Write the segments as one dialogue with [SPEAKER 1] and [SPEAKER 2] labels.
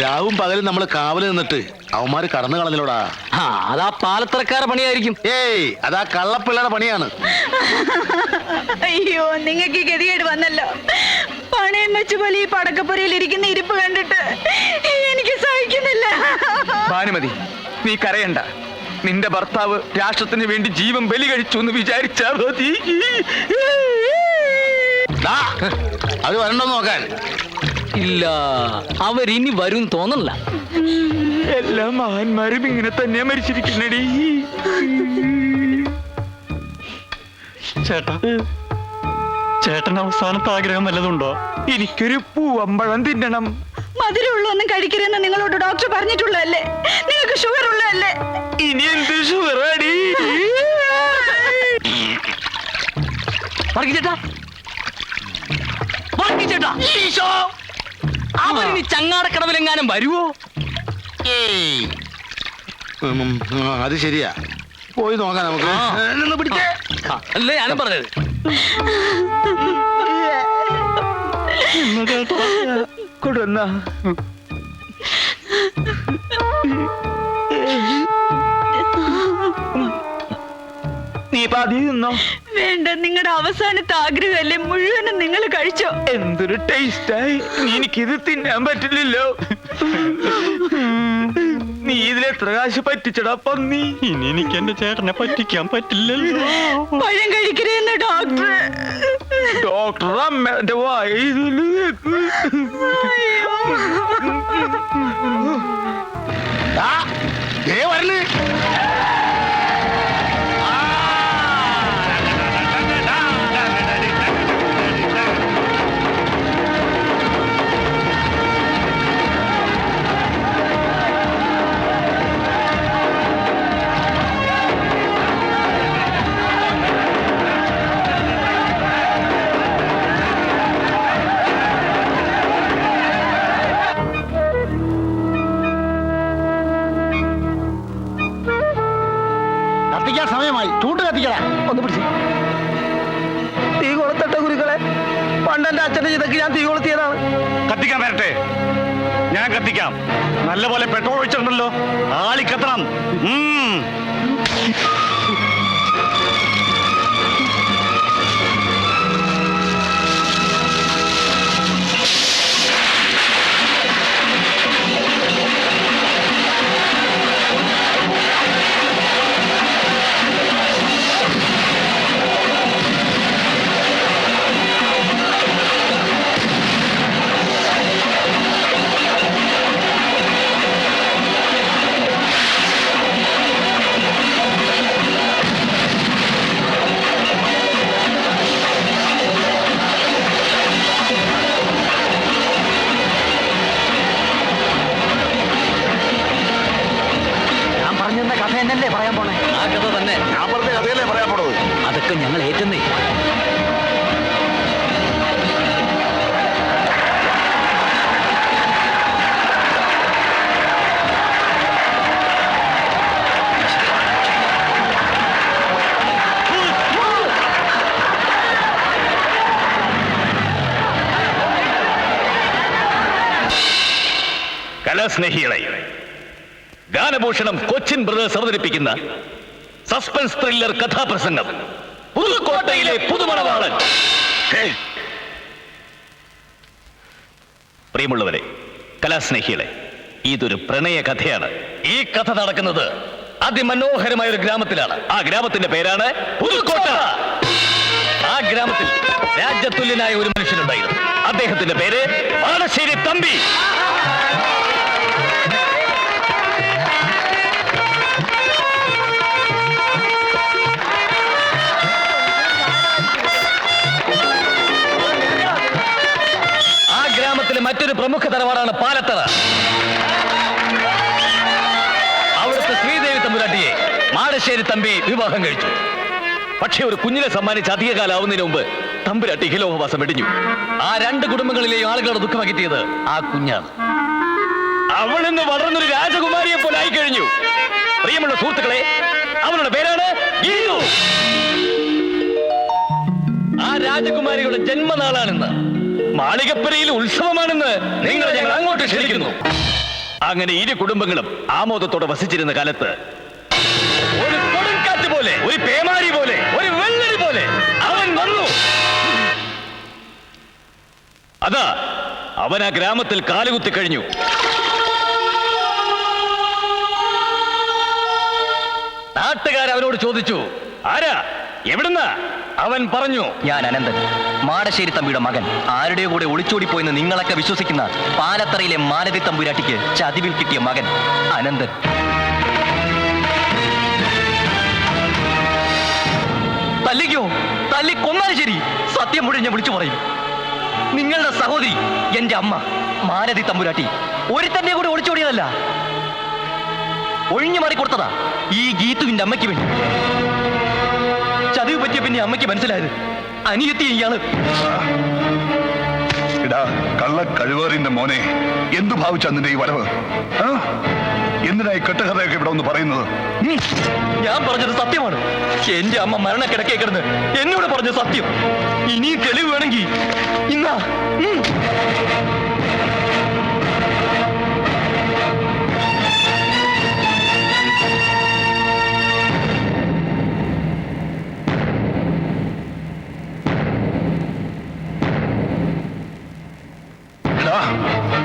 [SPEAKER 1] രാവും പകലും നമ്മൾ കാവല് നിന്നിട്ട് അവന്മാര് കടന്നു കളഞ്ഞിലോടാ.
[SPEAKER 2] അതാ പാലത്തറക്കാരുടെ പണിയായിരിക്കും.
[SPEAKER 1] ഏയ്, അതാ കള്ളപ്പിള്ളയുടെ പണിയാണ്.
[SPEAKER 3] അയ്യോ, നിങ്ങൾക്ക് ഗതികേട് വന്നല്ലോ. പണയം വെച്ച് പോലെ ഈ പടക്കപ്പുരയിൽ ഇരിക്കുന്ന ഇരിപ്പ് കണ്ടിട്ട് എനിക്ക് സഹിക്കുന്നില്ല.
[SPEAKER 4] ഭാനുമതി, നീ കരയണ്ട. നിന്റെ ഭർത്താവ് രാഷ്ട്രത്തിന് വേണ്ടി ജീവൻ ബലി കഴിച്ചു എന്ന് വിചാരിച്ചാ മതി.
[SPEAKER 1] അത് വരണ്ടോ നോക്കാൻ?
[SPEAKER 2] ഇല്ല, അവരിനി വരും തോന്നല്ല.
[SPEAKER 4] എല്ലാ മഹാന്മാരും ഇങ്ങനെ തന്നെ മരിച്ചിരിക്കുന്നടി. ചേട്ടാ, ചേട്ടൻ അവസാനത്തെ ആഗ്രഹം വല്ലതുണ്ടോ? എനിക്കൊരു പൂവമ്പഴം തിന്നണം.
[SPEAKER 3] മധുരമുള്ളൊന്നും കഴിക്കരുതെന്ന് നിങ്ങളോട് ഡോക്ടർ പറഞ്ഞിട്ടുള്ളതല്ലേ? നിങ്ങൾക്ക് ഷുഗർ ഉള്ളതല്ലേ?
[SPEAKER 4] ഇനി എന്ത് ഷുഗറാടി?
[SPEAKER 2] അവരിനി ചങ്ങാടക്കടവിലെങ്ങാനും വരുവോ?
[SPEAKER 1] ഏയ്, അത് ശരിയാ. പോയി നോക്കാം നമുക്ക്. പിടിച്ചേ
[SPEAKER 2] അല്ലേ ഞാനും പറഞ്ഞത്.
[SPEAKER 4] കൊടുന്ന നീ പാതി നിന്നോ?
[SPEAKER 3] വേണ്ട, നിങ്ങളുടെ അവസാനത്തെ ആഗ്രഹമല്ലേ, മുഴുവനും നിങ്ങൾ കഴിച്ചോ.
[SPEAKER 4] എന്തൊരു ടേസ്റ്റായി. എനിക്കിത് തിന്നാൻ പറ്റില്ലല്ലോ. നീ ഇതിലെത്ര കാശ് പറ്റിച്ചടാ പന്നി. ഇനി എനിക്ക് എന്റെ ചേട്ടനെ പറ്റിക്കാൻ പറ്റില്ലല്ലോ.
[SPEAKER 3] പഴം കഴിക്കരുതെന്ന് ഡോക്ടർ.
[SPEAKER 4] ഡോക്ടർ അമ്മന്റെ വായ
[SPEAKER 1] വരല്. കത്തിക്കാൻ സമയമായി. ചൂട്ട് കത്തിക്കടാ. ഒന്ന് പിടിച്ച്.
[SPEAKER 4] തീ കൊളുത്തട്ട ഗുരുക്കളെ. പണ്ടെന്റെ അച്ഛന്റെ ഇതൊക്കെ ഞാൻ തീ കൊളുത്തിയതാണ്.
[SPEAKER 5] കത്തിക്കാൻ വരട്ടെ, ഞാൻ കത്തിക്കാം. നല്ലപോലെ പെട്രോൾ ഒഴിച്ചിട്ടുണ്ടല്ലോ, ആളി കത്തണം.
[SPEAKER 2] പറയാൻ പോണേ ആ കഥ തന്നെ.
[SPEAKER 1] ഞാൻ പറഞ്ഞ കഥയല്ലേ പറയാൻ പോണത്.
[SPEAKER 2] അതൊക്കെ ഞങ്ങൾ ഏറ്റെന്നേ.
[SPEAKER 5] കലാസ്നേഹികളെ, ഗാനഭൂഷണം കൊച്ചിൻ ബ്രദേഴ്സ് അവതരിപ്പിക്കുന്ന സസ്പെൻസ് ത്രില്ലർ കഥാപ്രസംഗം പുതുക്കോട്ടയിലെ പുതുമണവാളൻ. പ്രിയമുള്ളവരെ, കലാസ്നേഹികളെ, ഇതൊരു പ്രണയ കഥയാണ്. ഈ കഥ നടക്കുന്നത് അതിമനോഹരമായ ഒരു ഗ്രാമത്തിലാണ്. ആ ഗ്രാമത്തിന്റെ പേരാണ് പുതുക്കോട്ട. ആ ഗ്രാമത്തിൽ രാജ്യതുല്യനായ ഒരു മനുഷ്യനുണ്ടായിരുന്നു. അദ്ദേഹത്തിന്റെ പേര് മാടശ്ശേരി തമ്പി. മറ്റൊരു പ്രമുഖ തറവാടാണ് പാലത്തറ. അവിടുത്തെ ശ്രീദേവി തമ്പുരാട്ടിയെ മാടശ്ശേരി തമ്പി വിവാഹം കഴിച്ചു. പക്ഷെ ഒരു കുഞ്ഞിനെ സമ്മാനിച്ച് അധികകാലാവുന്നതിന് മുമ്പ് തമ്പുരാട്ടി ഇഹലോകവാസം വെടിഞ്ഞു. ആ രണ്ട് കുടുംബങ്ങളിലെയും ആളുകളുടെ ദുഃഖം അകറ്റിയത് ആ കുഞ്ഞാണ്. അവൾ ഇന്ന് വളർന്നൊരു രാജകുമാരിയെ പോലെ ആയിക്കഴിഞ്ഞു. പ്രിയമുള്ള സുഹൃത്തുക്കളെ, അവളുടെ പേരാണ് ഗീതു. ആ രാജകുമാരിയുടെ ജന്മനാളാണെന്ന് മാളികപ്പുരയിൽ ഉത്സവമാണെന്ന് നിങ്ങളെ ഞങ്ങൾ അങ്ങോട്ട് ക്ഷണിക്കുന്നു. അങ്ങനെ ഇരു കുടുംബങ്ങളും ആമോദത്തോടെ വസിച്ചിരുന്ന കാലത്ത് ഒരു കൊടുങ്കാറ്റ് പോലെ, ഒരു പേമാരി പോലെ, ഒരു വെള്ളരി പോലെ അവൻ വന്നു. അതാ അവൻ ആ ഗ്രാമത്തിൽ കാലുകുത്തി കഴിഞ്ഞു. നാട്ടുകാർ അവനോട് ചോദിച്ചു, ആരാ, എവിടുന്ന? അവൻ പറഞ്ഞു,
[SPEAKER 2] ഞാൻ അനന്തൻ, മാടശ്ശേരി തമ്പിയുടെ മകൻ. ആരുടെ കൂടെ ഒളിച്ചോടിപ്പോയെന്ന് നിങ്ങളൊക്കെ വിശ്വസിക്കുന്ന പാലത്തറയിലെ മാലതി തമ്പുരാട്ടിക്ക് ചതിവിൽ കിട്ടിയ മകൻ അനന്തൻ. തല്ലിക്കോ, തല്ലി കൊന്നാലും ശരി, സത്യം മുഴുവൻ ഞാൻ വിളിച്ചു പറയും. നിങ്ങളുടെ സഹോദരി എന്റെ അമ്മ മാലതി തമ്പുരാട്ടി ഒരുത്തന്റെ കൂടെ ഒളിച്ചോടിയതല്ല, ഒഴിഞ്ഞു മാറിക്കൊടുത്തതാ ഈ ഗീതുവിന്റെ അമ്മയ്ക്ക് വേണ്ടി. ചതിവ് പറ്റിയ പിന്നെ അമ്മയ്ക്ക് മനസ്സിലായത് അനിയത്തി ഇയാള്.
[SPEAKER 6] ഇടാ കള്ള കഴിവേറിന്റെ മോനെ, എന്തു ഭാവിച്ച നിന്റെ ഈ വരവ്? എന്തിനായി കെട്ടുകഥയൊക്കെ ഇവിടെ ഒന്ന് പറയുന്നത്?
[SPEAKER 2] ഞാൻ പറഞ്ഞത് സത്യമാണ്. എന്റെ അമ്മ മരണക്കിടക്കേ കിടന്ന് എന്നോട് പറഞ്ഞ സത്യം. ഇനി തെളിവ് വേണമെങ്കിൽ ഇന്നാ.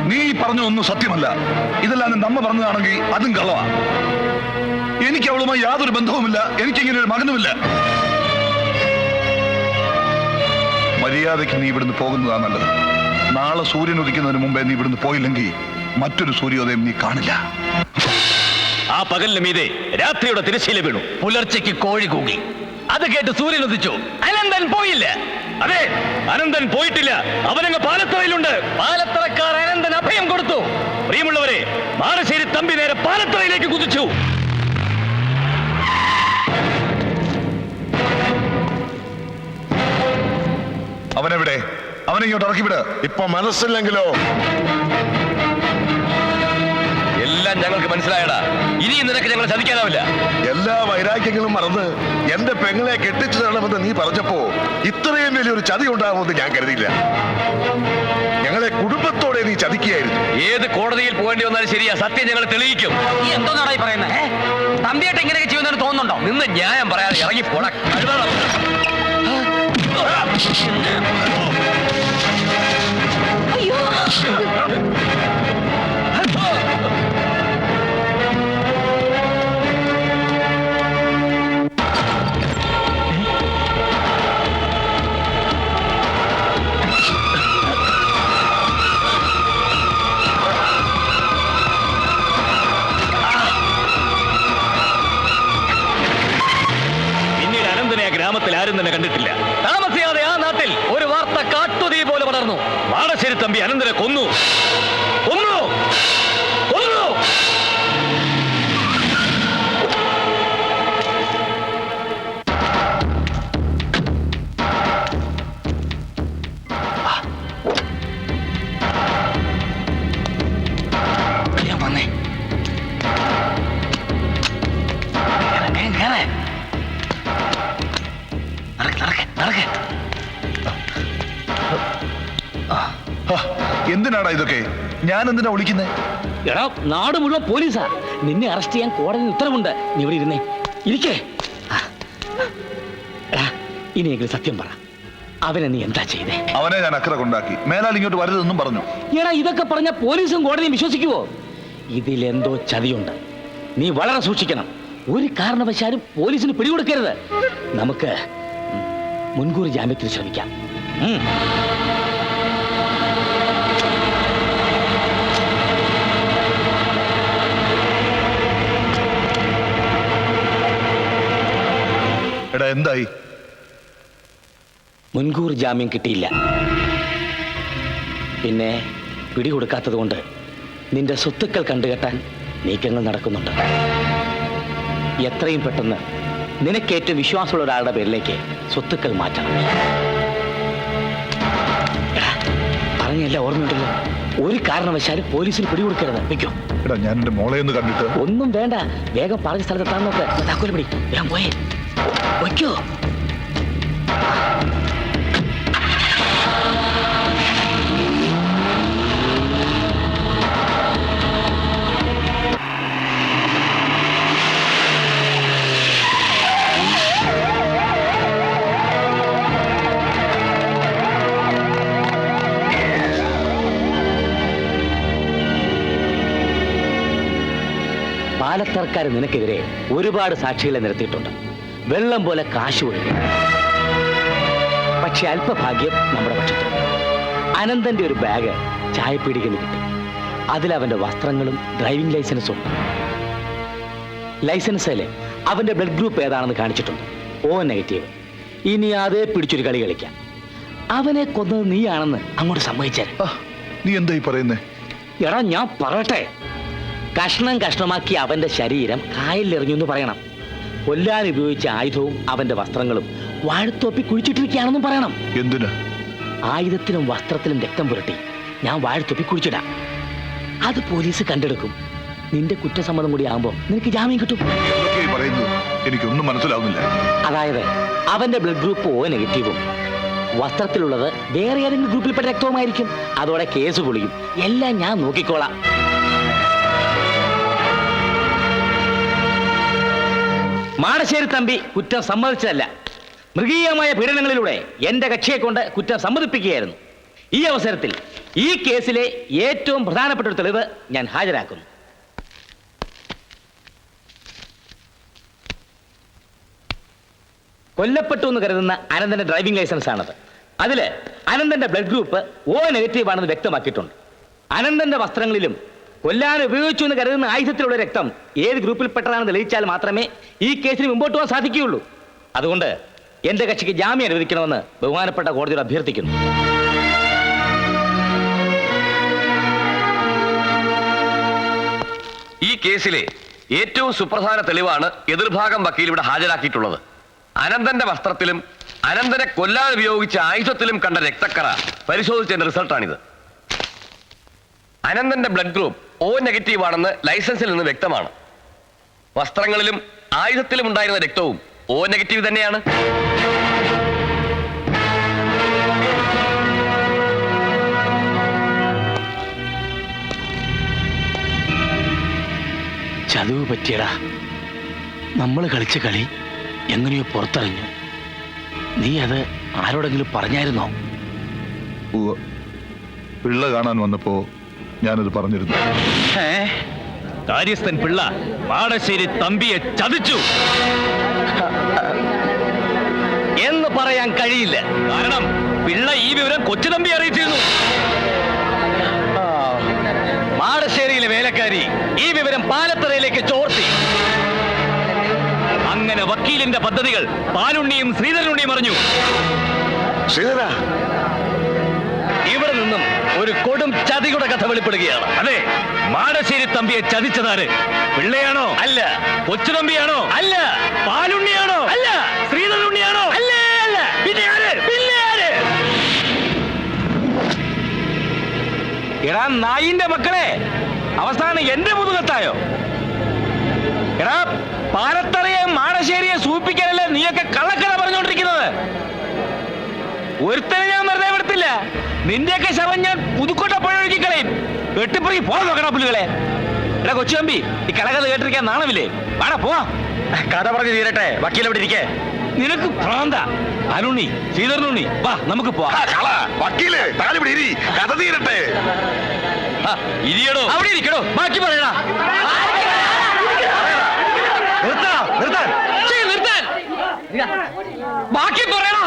[SPEAKER 6] നീ പറഞ്ഞൊന്നും സത്യമല്ല. ഇതെല്ലാം നിന്റെ അമ്മ പറഞ്ഞതാണെങ്കിൽ അതും കള്ളവാ. എനിക്ക് അവളുമായി യാതൊരു ബന്ധവുമില്ല. എനിക്കിങ്ങനെ ഒരു മകനുമില്ല. മര്യാദയ്ക്ക് നീ ഇവിടുന്ന് പോകുന്നതാ നല്ലത്. നാളെ സൂര്യൻ ഉദിക്കുന്നതിന് മുമ്പേ നീ ഇവിടുന്ന് പോയില്ലെങ്കിൽ മറ്റൊരു സൂര്യോദയം നീ കാണില്ല.
[SPEAKER 5] ആ പകലിന് മീതെ രാത്രിയുടെ തിരശ്ശീല വീണു. പുലർച്ചയ്ക്ക് കോഴി കൂകി. അത് കേട്ട് സൂര്യൻ ഉദിച്ചു. അനന്തൻ പോയില്ല. അതെ, അനന്തൻ പോയിട്ടില്ല. അവനങ്ങ് പാലത്തറയിലുണ്ട്. പാലത്തറക്കാർ അനന്തൻ അഭയം കൊടുത്തു. പ്രിയമുള്ളവരെ, മാടശ്ശേരി തമ്പി നേരെ പാലത്തറയിലേക്ക് കുതിച്ചു.
[SPEAKER 6] അവനെവിടെ? അവനെ ഇങ്ങോട്ട് ഇറക്കിവിട്.
[SPEAKER 1] ഇപ്പൊ മനസ്സില്ലെങ്കിലോ?
[SPEAKER 5] എല്ലാം ഞങ്ങൾക്ക് മനസ്സിലായടാ. ഇനിയും നിനക്ക് ഞങ്ങളെ ചതിക്കാനാവില്ല.
[SPEAKER 1] എല്ലാ വൈരാഗ്യങ്ങളും മറന്ന് എന്റെ പെങ്ങളെ കെട്ടിച്ചു തരണമെന്ന് നീ പറഞ്ഞപ്പോ ഇത്രയും വലിയൊരു ചതി ഉണ്ടാകുമെന്ന് ഞാൻ കരുതിയില്ല. ഞങ്ങളെ കുടുംബത്തോടെ നീ ചതിക്കുകയായിരുന്നു.
[SPEAKER 5] ഏത് കോടതിയിൽ പോകേണ്ടി വന്നാലും ശരിയാ, സത്യം ഞങ്ങൾ തെളിയിക്കും.
[SPEAKER 2] നീ എന്തോന്നാണ് ഈ പറയുന്നത്? തമ്പിയായിട്ട് ഇങ്ങനെയൊക്കെ ചെയ്യുന്നതിന് തോന്നുന്നുണ്ടോ?
[SPEAKER 5] നിന്ന് ന്യായം പറയാതെ ഇറങ്ങി പോടാ.
[SPEAKER 3] അയ്യോ,
[SPEAKER 5] പിന്നീട് അനന്തനെ ആ ഗ്രാമത്തിൽ ആരും തന്നെ കണ്ടിട്ടില്ല. താമസിയാതെ ആ നാട്ടിൽ ഒരു വാർത്ത കാട്ടുതീ പോലെ വളർന്നു. മാടശ്ശേരി തമ്പി അനന്തനെ കൊന്നു. കൊന്നു, കൊന്നു.
[SPEAKER 6] എന്തിനാടാ ഇതൊക്കെ? ഞാൻ എന്തിനാ വിളിക്കുന്നേ?
[SPEAKER 2] എടാ, നാട് മുഴുവൻ പോലീസാ. നിന്നെ അറസ്റ്റ് ചെയ്യാൻ കോടതി ഉത്തരവുണ്ട്. നീ ഇവിടെ ഇരുന്നേ, ഇരിക്കേ. ഇനിയെങ്കിലും സത്യം പറ, അവനെ നീ എന്താ ചെയ്തേ?
[SPEAKER 6] അവനെ ഞാൻ അക്കരെ കൊണ്ടാക്കി. മേലാൽ ഇങ്ങോട്ട് വരരുതെന്നും പറഞ്ഞു.
[SPEAKER 2] എടാ, ഇതൊക്കെ പറഞ്ഞ പോലീസും കോടതിയും വിശ്വസിക്കുവോ? ഇതിലെന്തോ ചതിയുണ്ട്. നീ വളരെ സൂക്ഷിക്കണം. ഒരു കാരണവശാലും പോലീസിന് പിടികൊടുക്കരുത്. നമുക്ക് മുൻകൂർ ജാമ്യത്തിന് ശ്രമിക്കാം.
[SPEAKER 6] എടാ എന്തായി?
[SPEAKER 2] മുൻകൂർ ജാമ്യം കിട്ടിയില്ല. പിന്നെ പിടികൊടുക്കാത്തത് കൊണ്ട് നിന്റെ സ്വത്തുക്കൾ കണ്ടുകെട്ടാൻ നീക്കങ്ങൾ നടക്കുന്നുണ്ട്. എത്രയും പെട്ടെന്ന് നിനക്കേറ്റവും വിശ്വാസമുള്ള ഒരാളുടെ പേരിലേക്ക് സ്വത്തുക്കൾ മാറ്റണം. എടാ, പറഞ്ഞല്ല ഓർമ്മയുണ്ടല്ലോ, ഒരു കാരണവശാലും പോലീസിന് പിടികൊടുക്കരുത്. വെക്കോ.
[SPEAKER 6] എടാ, ഞാൻ എന്റെ മോളെ ഒന്ന് കണ്ടിട്ട്.
[SPEAKER 2] ഒന്നും വേണ്ട, വേഗം പറഞ്ഞ സ്ഥലത്തെത്താൻ നോക്ക്. താക്കോല് പിടി, വേഗം പോയേ. വെക്കോ. പാലത്തറക്കാർ നിനക്കെതിരെ ഒരുപാട് സാക്ഷികളെ നിരത്തിയിട്ടുണ്ട്. വെള്ളം പോലെ കാശ് ഒഴുകും. പക്ഷെ അല്പഭാഗ്യം നമ്മുടെ പക്ഷത്ത്. അനന്തന്റെ ഒരു ബാഗ് ചായപ്പീടികന് കിട്ടി. അതിലവന്റെ വസ്ത്രങ്ങളും ഡ്രൈവിംഗ് ലൈസൻസും ഉണ്ട്. ലൈസൻസില് അവന്റെ ബ്ലഡ് ഗ്രൂപ്പ് ഏതാണെന്ന് കാണിച്ചിട്ടുണ്ട്. O-. ഇനി അതേ പിടിച്ചൊരു കളി കളിക്കാം. അവനെ കൊന്നത് നീയാണെന്ന് അങ്ങോട്ട് സമ്മതിച്ചേ.
[SPEAKER 6] നീ എന്തായി പറയുന്നേ?
[SPEAKER 2] എടാ ഞാൻ പറയട്ടെ. കഷ്ണം കഷ്ണമാക്കി അവന്റെ ശരീരം കായലിലെറിഞ്ഞു എന്ന് പറയണം. കൊല്ലാൻ ഉപയോഗിച്ച ആയുധവും അവന്റെ വസ്ത്രങ്ങളും വാഴത്തോപ്പി കുഴിച്ചിട്ടിരിക്കുകയാണെന്നും പറയണം.
[SPEAKER 6] എന്തിനാ?
[SPEAKER 2] ആയുധത്തിലും വസ്ത്രത്തിലും രക്തം പുരട്ടി ഞാൻ വാഴത്തോപ്പി കുഴിച്ചിടാം. അത് പോലീസ് കണ്ടെടുക്കും. നിന്റെ കുറ്റസമ്മതം കൂടി ആകുമ്പോ നിനക്ക് ജാമ്യം കിട്ടും.
[SPEAKER 6] എന്തൊക്കെയായി പറയുന്നത്? എനിക്കൊന്നും മനസ്സിലാവുന്നില്ല.
[SPEAKER 2] അതായത് അവന്റെ ബ്ലഡ് ഗ്രൂപ്പ് O-. വസ്ത്രത്തിലുള്ളത് വേറെ ഏതെങ്കിലും ഗ്രൂപ്പിൽപ്പെട്ട രക്തവുമായിരിക്കും. അതോടെ കേസ് പൊളിയും. എല്ലാം ഞാൻ നോക്കിക്കോളാം. മാടശ്ശേരി തമ്പി കുറ്റം സമ്മതിച്ചതല്ല. മൃഗീയമായ പീഡനങ്ങളിലൂടെ എന്റെ കക്ഷിയെ കൊണ്ട് കുറ്റം സമ്മതിപ്പിക്കുകയായിരുന്നു. ഈ അവസരത്തിൽ ഈ കേസിലെ ഏറ്റവും പ്രധാനപ്പെട്ട ഒരു തെളിവ് ഞാൻ ഹാജരാക്കുന്നു. കൊല്ലപ്പെട്ടു എന്ന് കരുതുന്ന അനന്തന്റെ ഡ്രൈവിംഗ് ലൈസൻസ് ആണത്. അതില് അനന്തന്റെ ബ്ലഡ് ഗ്രൂപ്പ് O- ആണെന്ന് വ്യക്തമാക്കിയിട്ടുണ്ട്. അനന്തന്റെ വസ്ത്രങ്ങളിലും കൊല്ലാൻ ഉപയോഗിച്ചു എന്ന് കരുതുന്ന ആയുധത്തിലുള്ള രക്തം ഏത് ഗ്രൂപ്പിൽപ്പെട്ടതാണെന്ന് തെളിയിച്ചാൽ മാത്രമേ ഈ കേസിന് മുമ്പോട്ട് പോകാൻ സാധിക്കുകയുള്ളൂ. അതുകൊണ്ട് എന്റെ കക്ഷിക്ക് ജാമ്യം അനുവദിക്കണമെന്ന് ബഹുമാനപ്പെട്ട കോടതിയോട് അഭ്യർത്ഥിക്കുന്നു.
[SPEAKER 5] ഈ കേസിലെ ഏറ്റവും സുപ്രധാന തെളിവാണ് എതിർഭാഗം വക്കീൽ ഇവിടെ ഹാജരാക്കിയിട്ടുള്ളത്. അനന്തന്റെ വസ്ത്രത്തിലും അനന്തനെ കൊല്ലാൻ ഉപയോഗിച്ച ആയുധത്തിലും കണ്ട രക്തക്കറ പരിശോധിച്ചതിന്റെ റിസൾട്ടാണിത്. അനന്തന്റെ ബ്ലഡ് ഗ്രൂപ്പ് O- ആണെന്ന് ലൈസൻസിൽ നിന്ന് വ്യക്തമാണ്. വസ്ത്രങ്ങളിലും ആയുധത്തിലും ഉണ്ടായിരുന്ന രക്തവും O- തന്നെയാണ്.
[SPEAKER 2] ചതുവ് പറ്റിയടാ. നമ്മൾ കളിച്ച കളി എങ്ങനെയോ പുറത്തറിഞ്ഞു. നീ അത് ആരോടെങ്കിലും പറഞ്ഞായിരുന്നോ?
[SPEAKER 6] പിള്ള കാണാൻ വന്നപ്പോ ഞാനത് പറഞ്ഞിരുന്നു.
[SPEAKER 5] കാര്യസ്ഥൻ പിള്ള മാടശ്ശേരി തമ്പിയെ ചതിച്ചു
[SPEAKER 2] എന്ന് പറയാൻ കഴിയില്ല.
[SPEAKER 5] കാരണം പിള്ള ഈ വിവരം കൊച്ചു തമ്പി അറിയിച്ചിരുന്നു.
[SPEAKER 2] മാടശ്ശേരിയിലെ വേലക്കാരി ഈ വിവരം പാലത്തറയിലേക്ക് ചോർത്തി.
[SPEAKER 5] അങ്ങനെ വക്കീലിന്റെ പദ്ധതികൾ പാലുണ്ണിയും ശ്രീധരനുണ്ണിയും അറിഞ്ഞു.
[SPEAKER 1] ശ്രീധര,
[SPEAKER 5] ഇവിടെ നിന്നും ഒരു കൊടും ചതിയുടെ കഥ വെളിപ്പെടുകയാണ്. അതെ, മാടശ്ശേരി തമ്പിയെ ചതിച്ചതാര്? പിള്ളയാണോ? അല്ല. കൊച്ചുതമ്പിയാണോ? അല്ല. പാലുണ്ണിയാണോ? അല്ല. ശ്രീധരനുണ്ണിയാണോ? അല്ല. അല്ല. പിന്നെ ആര്? പിന്നെ ആര്?
[SPEAKER 2] എടാ നായിന്റെ മക്കളെ, അവസാനം എന്റെ മുതുകത്തായോ? എടാ പാലത്തറയെ മാടശ്ശേരിയെ സൂപ്പിക്കാനല്ലേ നീയൊക്കെ കള്ളക്കഥ പറഞ്ഞുകൊണ്ടിരിക്കുന്നത്? ഒരുത്തനെ ഞാൻ വെറുതെ വിടത്തില്ല. നിന്റെയൊക്കെ ശവം ഞാൻ പുതുക്കോട്ട പുഴയൊഴുക്കി കളയും. വെട്ടിപ്പുറകി പോ നോക്കണ പുല്ലുകളെ. എടാ കൊച്ചുതമ്പി, ഈ കടകഥ കേട്ടിരിക്കാൻ നാണമില്ലേ? വേണ പോവാ.
[SPEAKER 5] കഥ പറഞ്ഞു തീരട്ടെ, വക്കീൽ എവിടെ ഇരിക്കേ?
[SPEAKER 2] നിനക്ക് ഭ്രാന്ത. അരുണ്ണി, ശ്രീധരനുണ്ണി, വാ നമുക്ക് പോവാം.
[SPEAKER 1] വക്കീല് താലിവിടെ ഇരി, കഥ തീരട്ടെ.
[SPEAKER 5] ഇരിയടോ.
[SPEAKER 2] അവിടെ ഇരിക്കണോ, ബാക്കി പറയണ. നിർത്താൻ ബാക്കി പറയണ.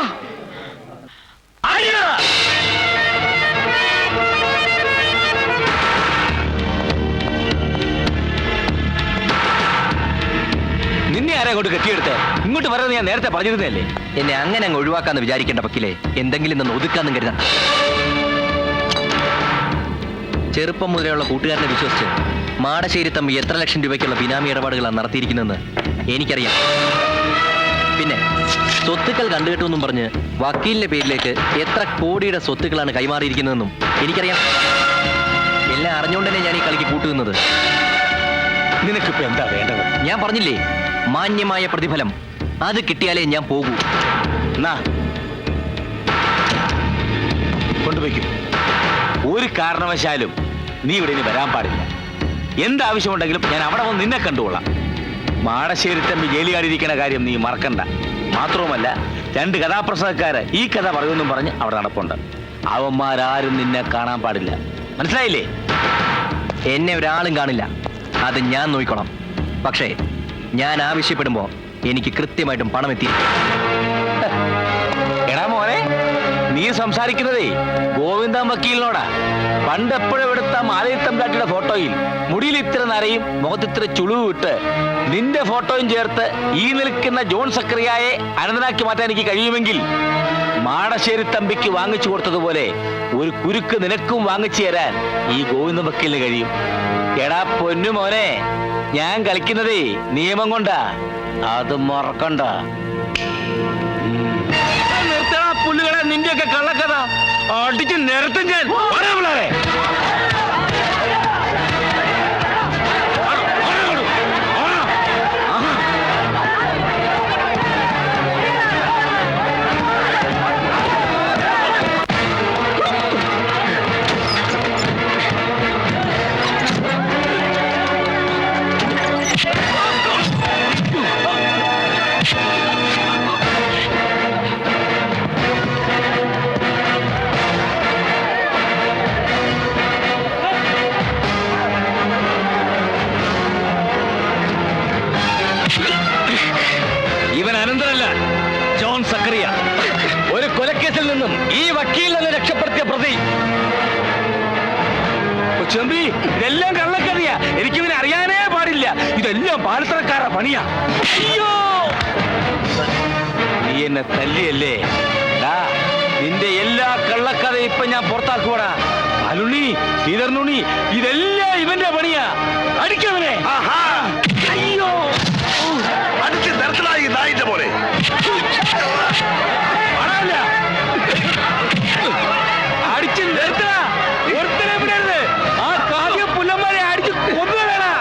[SPEAKER 2] നിന്നെ ആരാ അങ്ങോട്ട് കെട്ടിയെടുത്തേ? ഇങ്ങോട്ട് വരാൻ ഞാൻ നേരത്തെ പറഞ്ഞിരുന്നല്ലേ?
[SPEAKER 4] എന്നെ അങ്ങനെ അങ്ങ് ഒഴിവാക്കാന്ന് വിചാരിക്കേണ്ട വക്കീലെ. എന്തെങ്കിലും നിന്ന് ഒതുക്കാന്നും കരുതാം. ചെറുപ്പം മുതലുള്ള കൂട്ടുകാരനെ വിശ്വസിച്ച് മാടശ്ശേരി തമ്പി എത്ര ലക്ഷം രൂപയ്ക്കുള്ള ബിനാമി ഇടപാടുകളാണ് നടത്തിയിരിക്കുന്നതെന്ന് എനിക്കറിയാം. പിന്നെ സ്വത്തുക്കൾ കണ്ടുകെട്ടുമെന്നും പറഞ്ഞ് വക്കീലിന്റെ പേരിലേക്ക് എത്ര കോടിയുടെ സ്വത്തുക്കളാണ് കൈമാറിയിരിക്കുന്നതെന്നും എനിക്കറിയാം. എല്ലാം അറിഞ്ഞുകൊണ്ട് തന്നെ ഞാൻ ഈ കളിക്ക് കൂട്ടുന്നത്.
[SPEAKER 2] നിനക്കിപ്പോ എന്താ വേണ്ടത്?
[SPEAKER 4] ഞാൻ പറഞ്ഞില്ലേ, മാന്യമായ പ്രതിഫലം. അത് കിട്ടിയാലേ ഞാൻ പോകൂ.
[SPEAKER 2] എന്നാ കൊണ്ടുപോയിക്കും. ഒരു കാരണവശാലും നീ ഇവിടെ ഇനി വരാൻ പാടില്ല. എന്താവശ്യമുണ്ടെങ്കിലും ഞാൻ അവിടെ വന്ന് നിന്നെ കണ്ടുകൊള്ളാം. മാടശ്ശേരി തമ്പി ജയിലുകാരിയിരിക്കുന്ന കാര്യം നീ മറക്കണ്ട. മാത്രവുമല്ല, 2 കഥാപ്രസംഗക്കാര് ഈ കഥ പറയുമെന്നും പറഞ്ഞ് അവിടെ നടപ്പുണ്ട്. അവന്മാരാരും നിന്നെ കാണാൻ പാടില്ല. മനസ്സിലായില്ലേ?
[SPEAKER 4] എന്നെ ഒരാളും കാണില്ല. അത് ഞാൻ നോക്കിക്കോളാം. പക്ഷേ ഞാൻ ആവശ്യപ്പെടുമ്പോ എനിക്ക് കൃത്യമായിട്ടും പണം എത്തിയിരിക്കും.
[SPEAKER 2] എടാ മോനെ, നീ സംസാരിക്കുന്നതേ ഗോവിന്ദൻ വക്കീലിനോടാ. പണ്ട് എപ്പോഴും എടുത്ത മാലയിൽ തമ്പ്രാട്ടിയുടെ ഫോട്ടോയിൽ മുടിയിൽ ഇത്ര നരയും മുഖത്തിത്ര ചുളിവ് വിട്ട് നിന്റെ ഫോട്ടോയും ചേർത്ത് ഈ നിൽക്കുന്ന ജോൺ സക്രിയായെ അനന്തനാക്കി മാറ്റാൻ എനിക്ക് കഴിയുമെങ്കിൽ മാടശ്ശേരി തമ്പിക്ക് വാങ്ങിച്ചു കൊടുത്തതുപോലെ ഒരു കുരുക്ക് നിനക്കും വാങ്ങിച്ചു തരാൻ ഈ ഗോവിന്ദൻ വക്കീലിന് കഴിയും. എടാ പൊന്നു മോനെ, ഞാൻ കളിക്കുന്നതേ നിയമം കൊണ്ടാ, അത് മറക്കണ്ട. നിർത്തണ പുല്ലുകളെ, നിന്റെയൊക്കെ കള്ളക്കഥ അടിച്ച് നിരത്തും ഞാൻ. ഇവൻ അനന്തരല്ല, ജോൺ സക്കറിയ. ഒരു കൊലക്കേസിൽ നിന്നും ഈ വക്കീലിനെ രക്ഷപ്പെടുത്തിയ പ്രതി. ചെമ്പി, ഇതെല്ലാം കള്ളക്കറിയാ. എനിക്കിവനെ അറിയാനേ പാടില്ല. ഇതെല്ലാം പാലത്തറക്കാരുടെ പണിയാ. അയ്യോ, നീ എന്നെ തല്ലിയല്ലേ? നിന്റെ എല്ലാ കള്ളക്കഥയും ഇപ്പൊ ഞാൻ പുറത്താക്കുവാടാ. അലുണ്ണി, ശ്രീധരനുണ്ണി, ഇതെല്ലാം ഇവന്റെ പണിയാ. അടിക്കവനെ. അയ്യോ,
[SPEAKER 1] അടിച്ച് നിർത്തലായി നായിന്റെ പോലെ.
[SPEAKER 2] അടിച്ച് നിർത്തണ, ഒരുത്തനെ വിടരുത്. ആ കാവ്യ പുല്ലന്മാരെ അടിച്ച് കൊന്നുകളാ.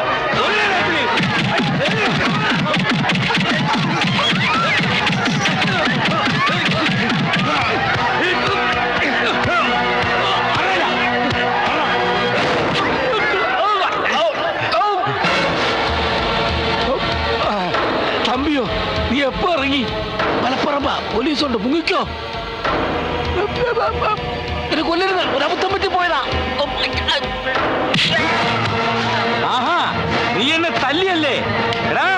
[SPEAKER 2] തമ്പിയോ, നീ എപ്പോ ഇറങ്ങി? മലപ്പുറം പോലീസുണ്ട്, മുങ്ങിക്കോ. എന്നെ കൊല്ലരുത്, ഒരബദ്ധം പറ്റി പോയതാ. ആഹാ, നീ എന്നെ തല്ലിയല്ലേ? എടാ,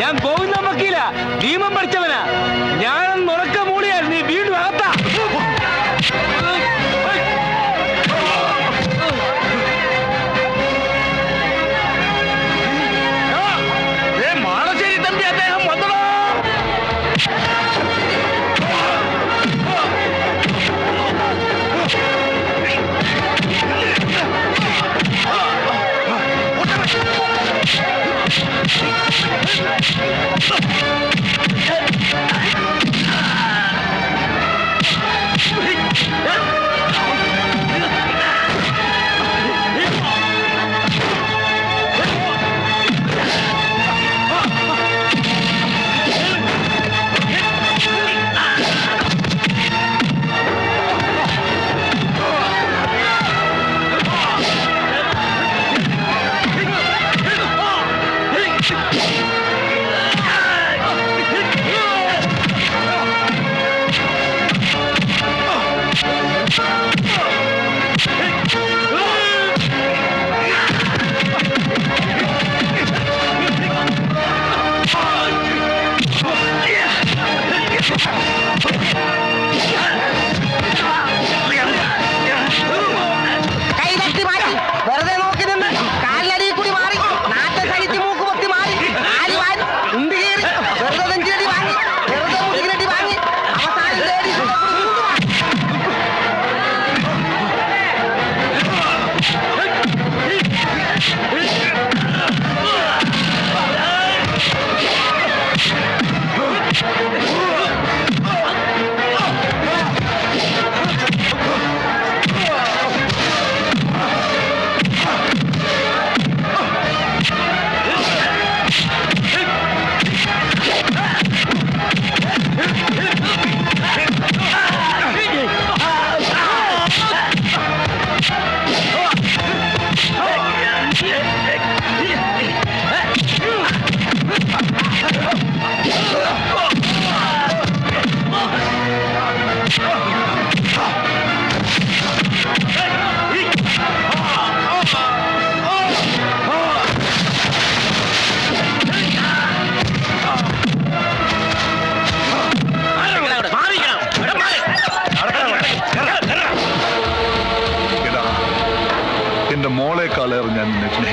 [SPEAKER 2] ഞാൻ ഗോവിന്ദൻ വക്കീല, നിയമം പഠിച്ചവനാ. ഞാൻ നുറക്ക മൂളിയാൽ നീ വീണ്ടും അകത്താ. മാളശ്ശേരി തമ്പി, അദ്ദേഹം വന്നോ.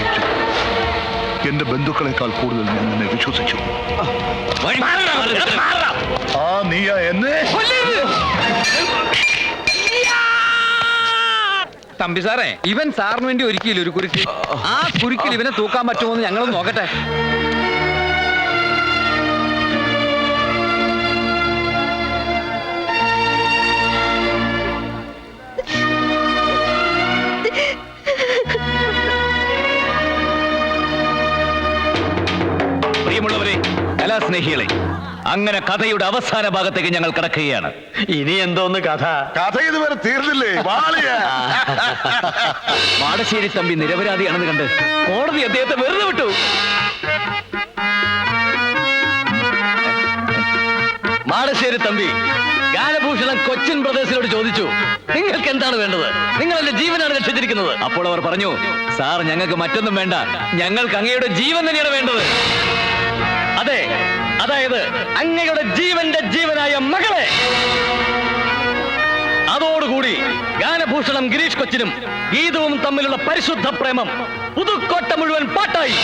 [SPEAKER 6] സ്നേഹിച്ചു. എന്റെ ബന്ധുക്കളെക്കാൾ കൂടുതൽ ഞാൻ നിന്നെ വിശ്വസിച്ചു. ആ നീയാ എന്നെ
[SPEAKER 7] തമ്പി സാറേ, ഇവൻ സാറിന് വേണ്ടി ഒരുക്കിയില്ല ഒരു കുരുക്ക്. ആ കുരുക്കിൽ ഇവനെ തൂക്കാൻ പറ്റുമോ എന്ന് ഞങ്ങളൊന്ന് നോക്കട്ടെ.
[SPEAKER 5] പ്രിയമുള്ളവരെ, കലാസ്നേഹികളെ, അങ്ങനെ കഥയുടെ അവസാന ഭാഗത്തേക്ക് ഞങ്ങൾ കടക്കുകയാണ്.
[SPEAKER 4] ഇനി എന്തോന്ന് കഥ?
[SPEAKER 1] കഥ ഇതുവരെ തീർന്നില്ലേ? വാളിയാ.
[SPEAKER 5] മാടശ്ശേരി തമ്പി നിരപരാധിയാണെന്ന് കണ്ട് കോടതി അദ്ദേഹത്തെ വെറുതെ വിട്ടു. മാടശ്ശേരി തമ്പി ഗാനഭൂഷണം കൊച്ചിൻ ബ്രദേഴ്സിനോട് ചോദിച്ചു, നിങ്ങൾക്ക് എന്താണ് വേണ്ടത്? നിങ്ങൾ എന്റെ ജീവനാണ് രക്ഷിച്ചിരിക്കുന്നത്. അപ്പോൾ അവർ പറഞ്ഞു, സാർ, ഞങ്ങൾക്ക് മറ്റൊന്നും വേണ്ട, ഞങ്ങൾക്ക് അങ്ങയുടെ ജീവൻ തന്നെയാണ് വേണ്ടത്. അതെ, അതായത് അങ്ങയുടെ ജീവന്റെ ജീവനായ മകളെ. അതോടുകൂടി ഗാനഭൂഷണം ഗിരീഷ് കൊച്ചിനും ഗീതവും തമ്മിലുള്ള പരിശുദ്ധ പ്രേമം പുതുക്കോട്ട മുഴുവൻ പാട്ടായി.